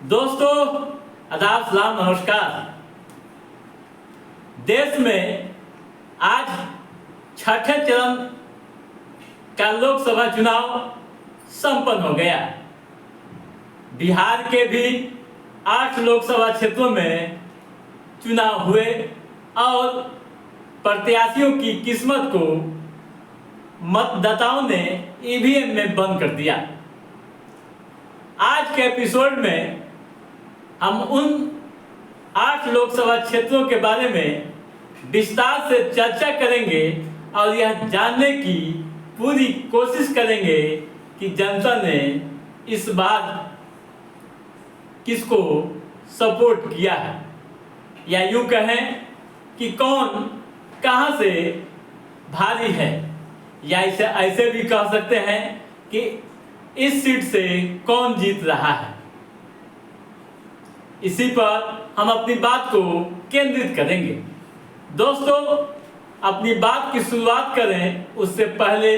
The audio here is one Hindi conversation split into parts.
दोस्तों, आदाब, सलाम, नमस्कार। देश में आज छठे चरण का लोकसभा चुनाव संपन्न हो गया। बिहार के भी 8 लोकसभा क्षेत्रों में चुनाव हुए और प्रत्याशियों की किस्मत को मतदाताओं ने ईवीएम में बंद कर दिया। आज के एपिसोड में हम उन 8 लोकसभा क्षेत्रों के बारे में विस्तार से चर्चा करेंगे और यह जानने की पूरी कोशिश करेंगे कि जनता ने इस बार किसको सपोर्ट किया है, या यूं कहें कि कौन कहां से भारी है, या इसे ऐसे भी कह सकते हैं कि इस सीट से कौन जीत रहा है। इसी पर हम अपनी बात को केंद्रित करेंगे। दोस्तों, अपनी बात की शुरुआत करें उससे पहले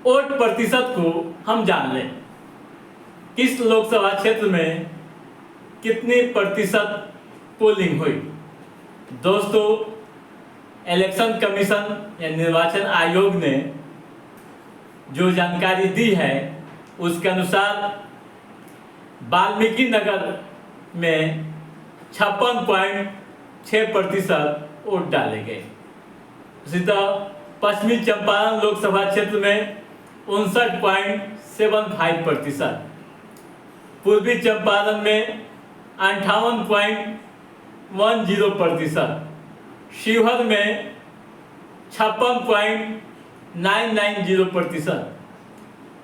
वोट प्रतिशत को हम जान लें। किस लोकसभा क्षेत्र में कितनी प्रतिशत पोलिंग हुई। दोस्तों, इलेक्शन कमीशन या निर्वाचन आयोग ने जो जानकारी दी है उसके अनुसार वाल्मीकि नगर में 56.6% वोट डाले गए। इसी तरह पश्चिमी चंपारण लोकसभा क्षेत्र में 59.75%, पूर्वी चंपारण में 58.10%, शिवहर में 56.990%,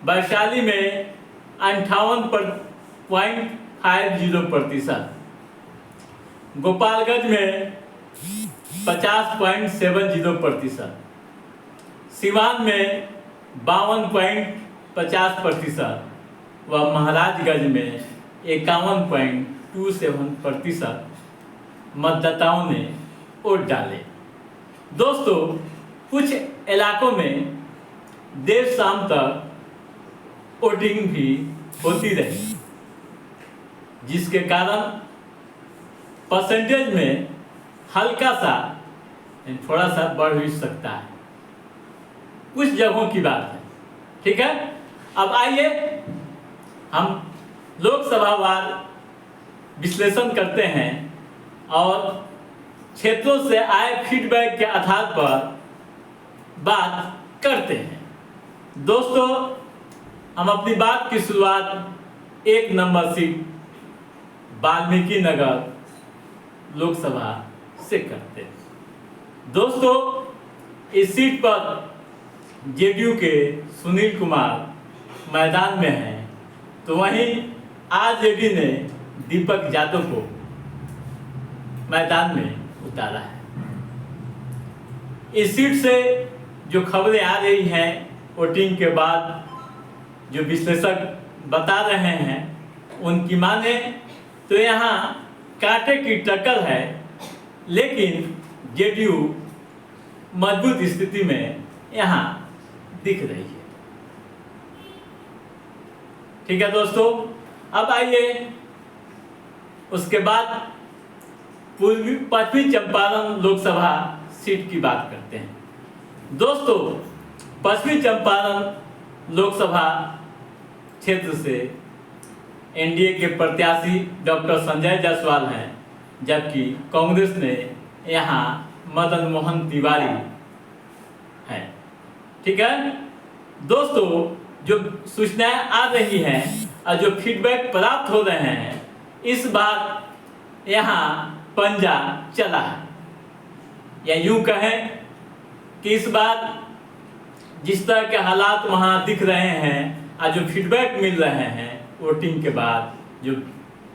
वैशाली में 58.50%, गोपालगंज में 50.70%, सिवान में 52.50% व महाराजगंज में 51.27% मतदाताओं ने वोट डाले। दोस्तों, कुछ इलाकों में देर शाम तक वोटिंग भी होती रही, जिसके कारण परसेंटेज में हल्का सा थोड़ा सा बढ़ भी सकता है। कुछ जगहों की बात है, ठीक है। अब आइए हम लोकसभावार विश्लेषण करते हैं और क्षेत्रों से आए फीडबैक के आधार पर बात करते हैं। दोस्तों, हम अपनी बात की शुरुआत 1 नंबर सीट वाल्मीकि नगर लोकसभा से करते हैं। दोस्तों, इस सीट पर जेडीयू के सुनील कुमार मैदान में हैं, तो वहीं आरजेडी ने दीपक यादव को मैदान में उतारा है। इस सीट से जो खबरें आ रही हैं वोटिंग के बाद, जो विश्लेषक बता रहे हैं उनकी माने तो यहाँ कांटे की टक्कर है, लेकिन जेडीयू मजबूत स्थिति में यहाँ दिख रही है। ठीक है दोस्तों, अब आइए उसके बाद पश्चिमी चंपारण लोकसभा सीट की बात करते हैं। दोस्तों, पश्चिमी चंपारण लोकसभा क्षेत्र से एनडीए के प्रत्याशी डॉक्टर संजय जायसवाल हैं, जबकि कांग्रेस ने यहाँ मदन मोहन तिवारी हैं। ठीक है दोस्तों, जो सूचनाएं आ रही हैं और जो फीडबैक प्राप्त हो रहे हैं, इस बार यहाँ पंजा चला है, या यूं कहें कि इस बार जिस तरह के हालात वहाँ दिख रहे हैं और जो फीडबैक मिल रहे हैं वोटिंग के बाद, जो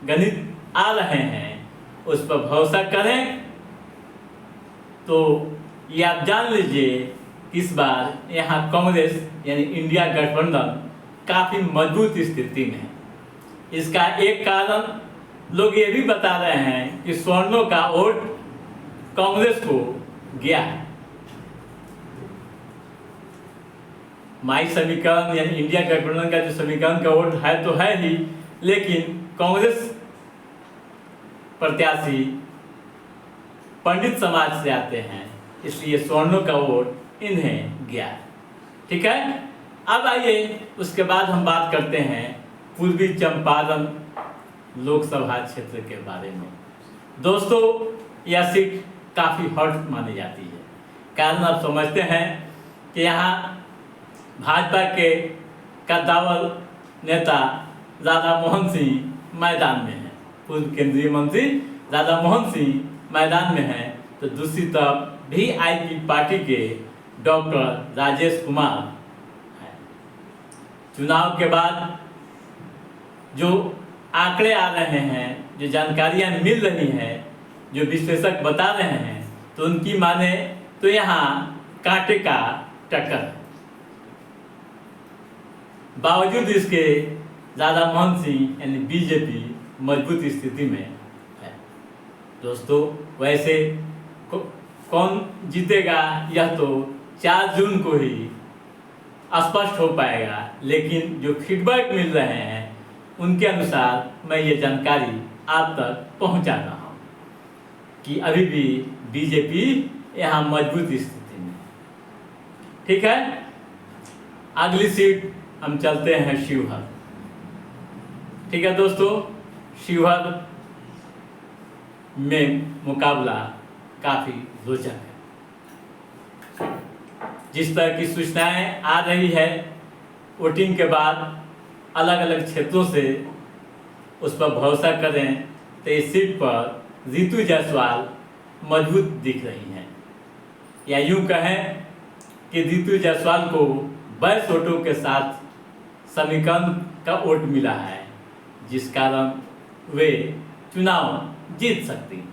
गणित आ रहे हैं, उस पर भरोसा करें तो ये आप जान लीजिए कि इस बार यहाँ कांग्रेस यानी इंडिया गठबंधन काफ़ी मजबूत स्थिति में है। इसका एक कारण लोग ये भी बता रहे हैं कि स्वर्णों का वोट कांग्रेस को गया है। माई समीकरण यानी इंडिया गठबंधन का जो समीकरण का वोट है तो है ही, लेकिन कांग्रेस प्रत्याशी पंडित समाज से आते हैं, इसलिए सवर्णों का वोट इन्हें गया। ठीक है, अब आइए उसके बाद हम बात करते हैं पूर्वी चंपारण लोकसभा क्षेत्र के बारे में। दोस्तों, यह सीट काफ़ी हॉट मानी जाती है, कारण आप समझते हैं कि यहाँ भाजपा के कद्दावर नेता राधा मोहन सिंह मैदान में हैं, पूर्व केंद्रीय मंत्री राधा मोहन सिंह मैदान में हैं, तो दूसरी तरफ वीआईपी पार्टी के डॉक्टर राजेश कुमार हैं। चुनाव के बाद जो आंकड़े आ रहे हैं, जो जानकारियां मिल रही हैं, जो विश्लेषक बता रहे हैं, तो उनकी माने तो यहाँ कांटे का टक्कर है। बावजूद इसके राधा मोहन सिंह यानी बीजेपी मजबूत स्थिति में है। दोस्तों, वैसे कौन जीतेगा यह तो 4 जून को ही स्पष्ट हो पाएगा, लेकिन जो फीडबैक मिल रहे हैं उनके अनुसार मैं ये जानकारी आप तक पहुंचा रहा हूँ कि अभी भी बीजेपी यहाँ मजबूत स्थिति में। ठीक है, अगली सीट हम चलते हैं शिवहर। ठीक है दोस्तों, शिवहर में मुकाबला काफ़ी रोचक है। जिस तरह की सूचनाएं आ रही है, वोटिंग के बाद अलग अलग क्षेत्रों से उस पर भरोसा करें तो इस सीट पर रितु जायसवाल मजबूत दिख रही हैं, या यूं कहें कि रितु जायसवाल को 22 वोटों के साथ समीकरण का वोट मिला है, जिस कारण वे चुनाव जीत सकती हैं।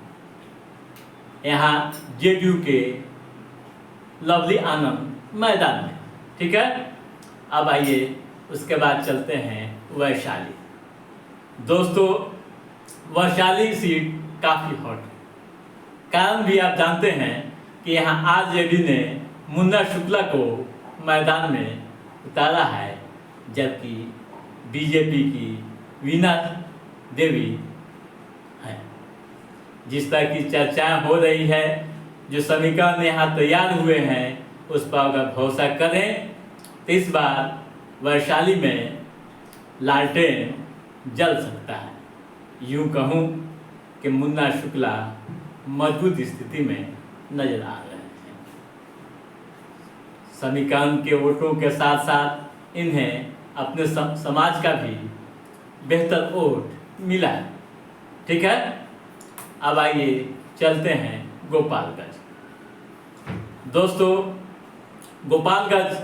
यहाँ जेडीयू के लवली आनंद मैदान में। ठीक है, अब आइए उसके बाद चलते हैं वैशाली। दोस्तों, वैशाली सीट काफ़ी हॉट है, कारण भी आप जानते हैं कि यहाँ आरजेडी ने मुन्ना शुक्ला को मैदान में उतारा है, जबकि बीजेपी की वीणा देवी है। जिस तरह की चर्चाएं हो रही है, जो समीकरण यहाँ तैयार हुए हैं, उस पर अगर भरोसा करें तो इस बार वैशाली में लालटेन जल सकता है। यूं कहूँ कि मुन्ना शुक्ला मजबूत स्थिति में नजर आ रहे हैं। समीकरण के वोटों के साथ साथ इन्हें अपने समाज का भी बेहतर वोट मिला है। ठीक है, अब आइए चलते हैं गोपालगंज। दोस्तों, गोपालगंज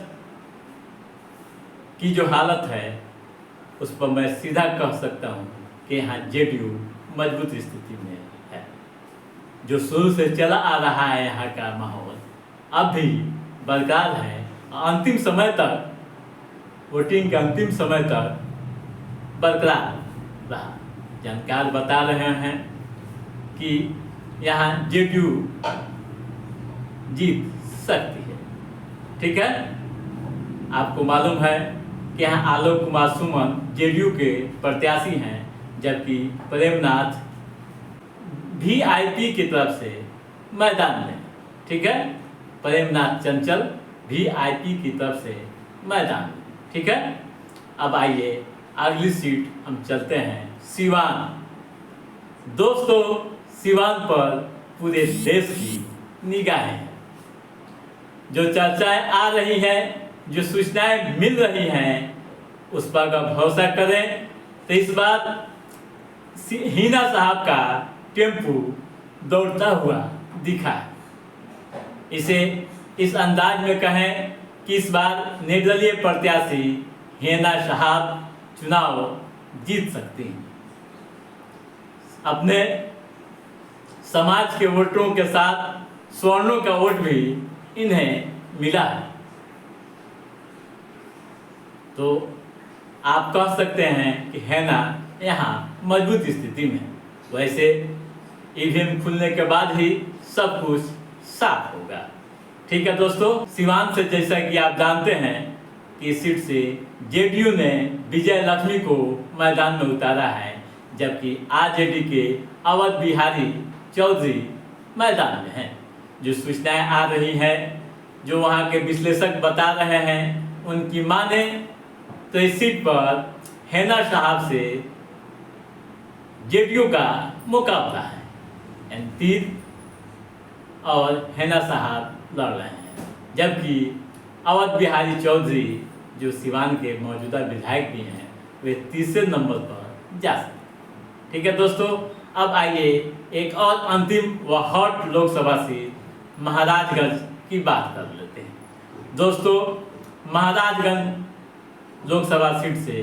की जो हालत है उस पर मैं सीधा कह सकता हूँ कि यहाँ जेडीयू मजबूत स्थिति में है। जो शुरू से चला आ रहा है यहाँ का माहौल अब भी बरकरार है। अंतिम समय तक, वोटिंग के अंतिम समय तक बरकरार रहा। जानकार बता रहे हैं कि यहाँ जेडीयू जीत सकती है। ठीक है, आपको मालूम है कि यहाँ आलोक कुमार सुमन जेडीयू के प्रत्याशी हैं, जबकि प्रेमनाथ वीआईपी की तरफ से मैदान में। ठीक है, प्रेमनाथ चंचल वीआईपी की तरफ से मैदान में। ठीक है, अब आइए अगली सीट हम चलते हैं सिवान। दोस्तों, सिवान पर पूरे देश की निगाहें हैं। जो चर्चाएं आ रही हैं, जो सूचनाएं मिल रही हैं, उस पर अगर भरोसा करें तो इस बार हिना साहब का टेम्पू दौड़ता हुआ दिखा है। इसे इस अंदाज में कहें कि इस बार निर्दलीय प्रत्याशी हिना साहब चुनाव जीत सकती हैं। अपने समाज के वोटरों के साथ स्वर्णों का वोट भी इन्हें मिला है। तो आप कह सकते हैं कि हिना यहाँ मजबूत स्थिति में। वैसे ईवीएम खुलने के बाद ही सब कुछ साफ होगा। ठीक है दोस्तों, सिवान से जैसा कि आप जानते हैं कि इस सीट से जेडीयू ने विजय लक्ष्मी को मैदान में उतारा है, जबकि आरजेडी के अवध बिहारी चौधरी मैदान में हैं। जो सूचनाएं आ रही हैं, जो वहां के विश्लेषक बता रहे हैं, उनकी माने तो इस सीट पर हैना साहब से जेडीयू का मुकाबला है। तीर और हैना साहब लड़ रहे हैं, जबकि अवध बिहारी चौधरी जो सिवान के मौजूदा विधायक भी हैं, वे तीसरे नंबर पर जा सकते हैं। ठीक है दोस्तों, अब आइए एक और अंतिम व हॉट लोकसभा सीट महाराजगंज की बात कर लेते हैं। दोस्तों, महाराजगंज लोकसभा सीट से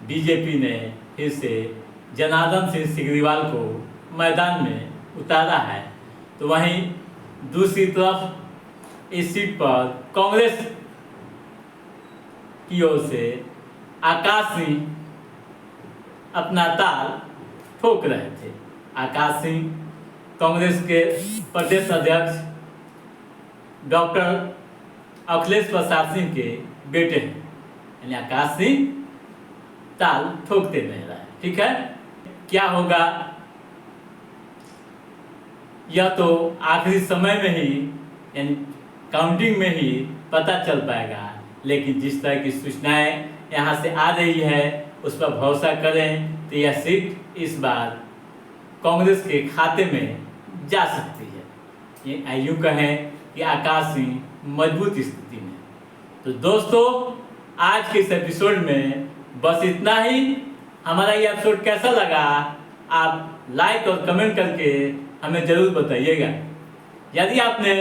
बीजेपी ने फिर से जनार्दन सिंह सिग्रीवाल को मैदान में उतारा है, तो वहीं दूसरी तरफ इस सीट पर कांग्रेस की ओर से आकाश सिंह अपना ताल ठोक रहे थे। आकाश सिंह कांग्रेस के प्रदेश अध्यक्ष डॉक्टर अखिलेश प्रसाद सिंह के बेटे हैं, यानी आकाश सिंह ताल ठोकते नहीं रहे। ठीक है, क्या होगा यह तो आखिरी समय में ही, यानी काउंटिंग में ही पता चल पाएगा, लेकिन जिस तरह की सूचनाएं यहाँ से आ रही है उस पर भरोसा करें तो यह सीट इस बार कांग्रेस के खाते में जा सकती है। ये यूँ कहें कि आकाश सिंह मजबूत स्थिति में। तो दोस्तों, आज के इस एपिसोड में बस इतना ही। हमारा ये एपिसोड कैसा लगा आप लाइक और कमेंट करके हमें ज़रूर बताइएगा। यदि आपने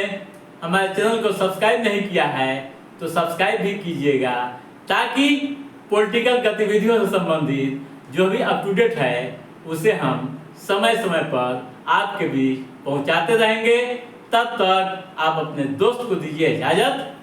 हमारे चैनल को सब्सक्राइब नहीं किया है तो सब्सक्राइब भी कीजिएगा, ताकि पॉलिटिकल गतिविधियों से संबंधित जो भी अप टू डेट है उसे हम समय समय पर आपके बीच पहुंचाते रहेंगे। तब तक आप अपने दोस्त को दीजिए इजाज़त।